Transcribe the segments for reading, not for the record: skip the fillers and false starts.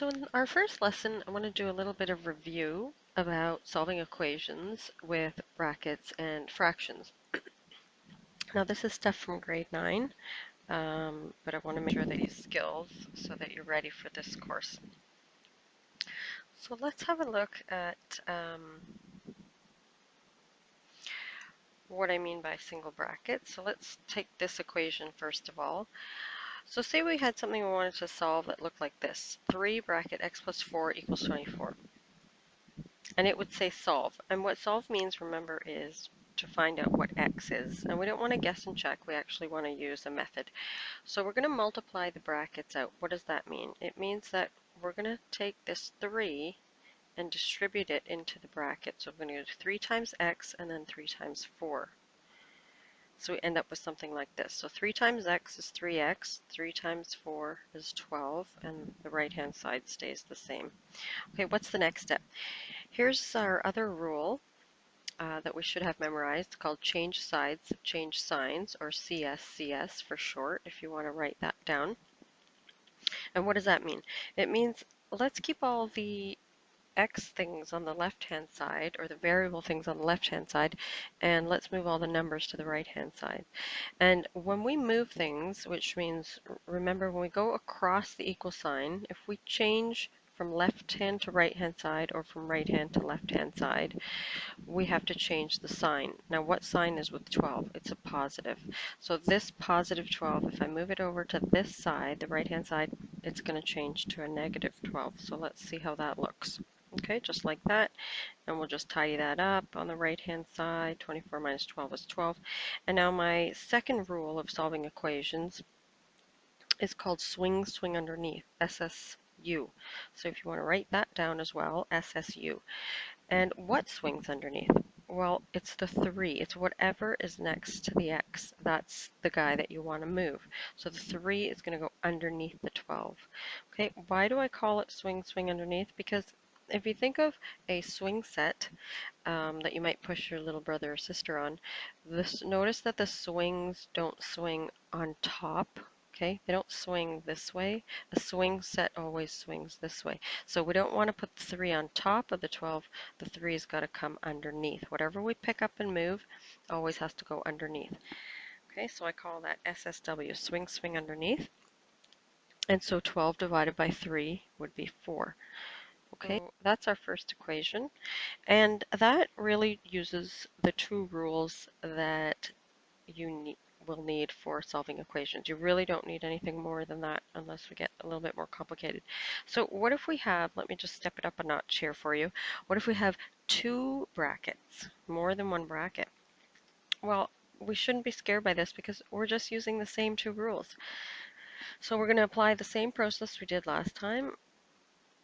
So in our first lesson, I want to do a little bit of review about solving equations with brackets and fractions. Now this is stuff from grade 9, but I want to make sure that you have skills so that you're ready for this course. So let's have a look at what I mean by single brackets. So let's take this equation first of all. So say we had something we wanted to solve that looked like this. 3 bracket x plus 4 equals 24. And it would say solve. And what solve means, remember, is to find out what x is. And we don't want to guess and check. We actually want to use a method. So we're going to multiply the brackets out. What does that mean? It means that we're going to take this 3 and distribute it into the bracket. So we're going to do 3 times x and then 3 times 4. So we end up with something like this. So 3 times x is 3x, 3 times 4 is 12, and the right-hand side stays the same. Okay, what's the next step? Here's our other rule that we should have memorized called change sides, change signs, or CSCS for short, if you want to write that down. And what does that mean? It means let's keep all the x things on the left-hand side, or the variable things on the left-hand side, and let's move all the numbers to the right-hand side. And when we move things, which means, remember, when we go across the equal sign, if we change from left hand to right hand side or from right hand to left hand side, we have to change the sign. Now what sign is with 12? It's a positive. So this positive 12, if I move it over to this side, the right hand side, it's going to change to a negative 12. So let's see how that looks. Okay, just like that. And we'll just tidy that up on the right hand side. 24 minus 12 is 12. And now my second rule of solving equations is called swing underneath, SSU. So if you want to write that down as well, SSU. And what swings underneath? Well, it's the 3. It's whatever is next to the x. That's the guy that you want to move. So the 3 is going to go underneath the 12. Okay, why do I call it swing underneath? Because if you think of a swing set that you might push your little brother or sister on, notice that the swings don't swing on top. Okay, they don't swing this way. A swing set always swings this way. So we don't want to put the 3 on top of the 12. The 3's got to come underneath. Whatever we pick up and move always has to go underneath. Okay, so I call that SSW, swing underneath. And so 12 divided by 3 would be 4. Okay, so that's our first equation. And that really uses the 2 rules that you will need for solving equations. You really don't need anything more than that unless we get a little bit more complicated. So what if we have, let me just step it up a notch here for you. What if we have 2 brackets, more than 1 bracket? Well, we shouldn't be scared by this because we're just using the same 2 rules. So we're going to apply the same process we did last time.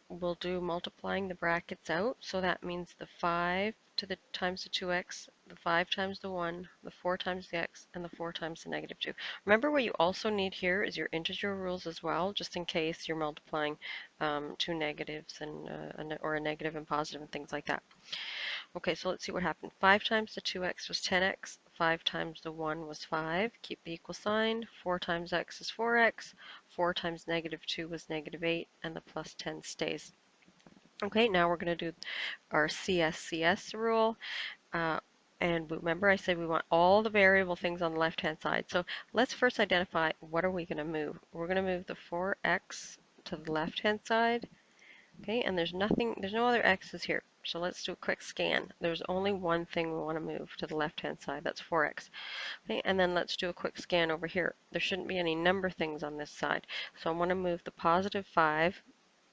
We'll do multiplying the brackets out, so that means the 5 to the times the 2x, the 5 times the 1, the 4 times the x, and the 4 times the negative 2. Remember, what you also need here is your integer rules as well, just in case you're multiplying 2 negatives and or a negative and positive and things like that. Okay, so let's see what happened. 5 times the 2x was 10x. 5 times the 1 was 5. Keep the equal sign. 4 times x is 4x. 4 times negative 2 was negative 8. And the plus 10 stays. Okay, now we're going to do our CSCS rule. And remember, I said we want all the variable things on the left-hand side. So let's first identify what are we going to move. We're going to move the 4x to the left-hand side. Okay, and there's no other x's here. So let's do a quick scan. There's only one thing we want to move to the left-hand side. That's 4x. Okay, and then let's do a quick scan over here. There shouldn't be any number things on this side. So I want to move the positive 5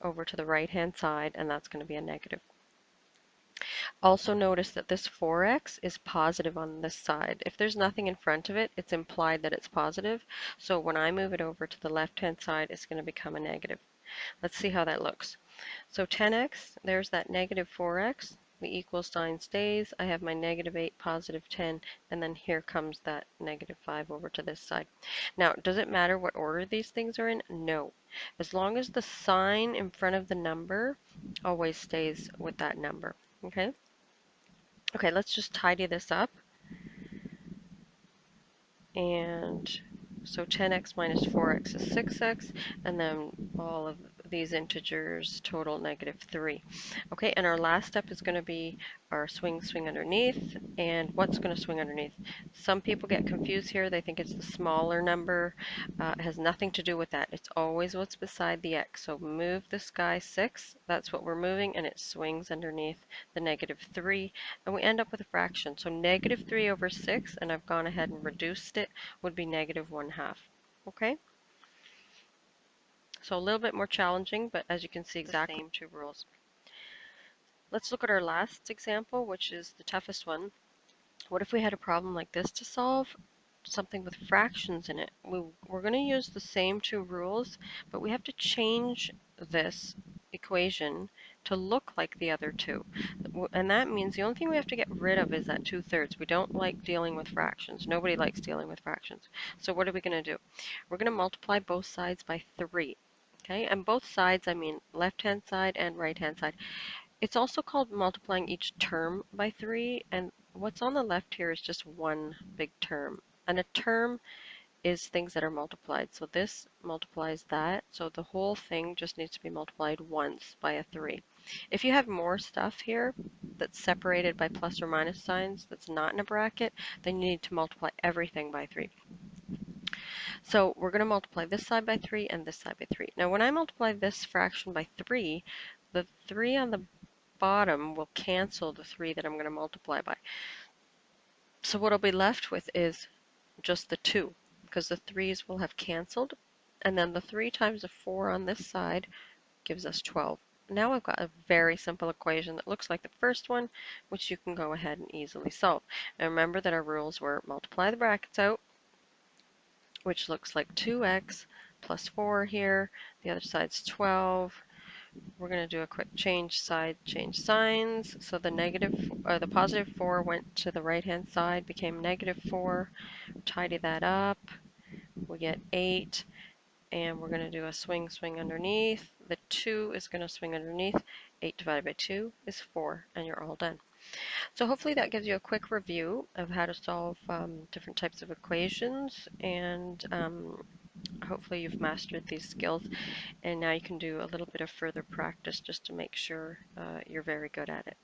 over to the right-hand side, and that's going to be a negative. Also notice that this 4x is positive on this side. If there's nothing in front of it, it's implied that it's positive. So when I move it over to the left-hand side, it's going to become a negative. Let's see how that looks. So 10x, there's that negative 4x. The equal sign stays. I have my negative 8, positive 10, and then here comes that negative 5 over to this side. Now, does it matter what order these things are in? No. As long as the sign in front of the number always stays with that number. Okay? Okay, let's just tidy this up. And so 10x minus 4x is 6x, and then all of these integers total -3. Okay, and our last step is going to be our swing underneath. And what's going to swing underneath? Some people get confused here. They think it's the smaller number. It has nothing to do with that. It's always what's beside the x. So move this guy 6. That's what we're moving, and it swings underneath the -3. And we end up with a fraction. So -3 over 6, and I've gone ahead and reduced it, would be -1/2. Okay? So a little bit more challenging, but as you can see, exactly the same two rules. Let's look at our last example, which is the toughest one. What if we had a problem like this to solve? Something with fractions in it. We're going to use the same two rules, but we have to change this equation to look like the other two. And that means the only thing we have to get rid of is that 2/3. We don't like dealing with fractions. Nobody likes dealing with fractions. So what are we going to do? We're going to multiply both sides by 3. Okay, and both sides, I mean left-hand side and right-hand side. It's also called multiplying each term by 3, and what's on the left here is just one big term. And a term is things that are multiplied. So this multiplies that, so the whole thing just needs to be multiplied once by a 3. If you have more stuff here that's separated by plus or minus signs that's not in a bracket, then you need to multiply everything by 3. So we're going to multiply this side by 3 and this side by 3. Now when I multiply this fraction by 3, the 3 on the bottom will cancel the 3 that I'm going to multiply by. So what I'll be left with is just the 2, because the 3's will have canceled, and then the 3 times the 4 on this side gives us 12. Now I've got a very simple equation that looks like the first one, which you can go ahead and easily solve. And remember that our rules were multiply the brackets out, which looks like 2x plus 4 here. The other side's 12. We're going to do a quick change signs. So the positive 4 went to the right hand side, became -4. Tidy that up. We get 8, and we're going to do a swing underneath. The 2 is going to swing underneath. 8 divided by 2 is 4, and you're all done. So hopefully that gives you a quick review of how to solve different types of equations, and hopefully you've mastered these skills, and now you can do a little bit of further practice just to make sure you're very good at it.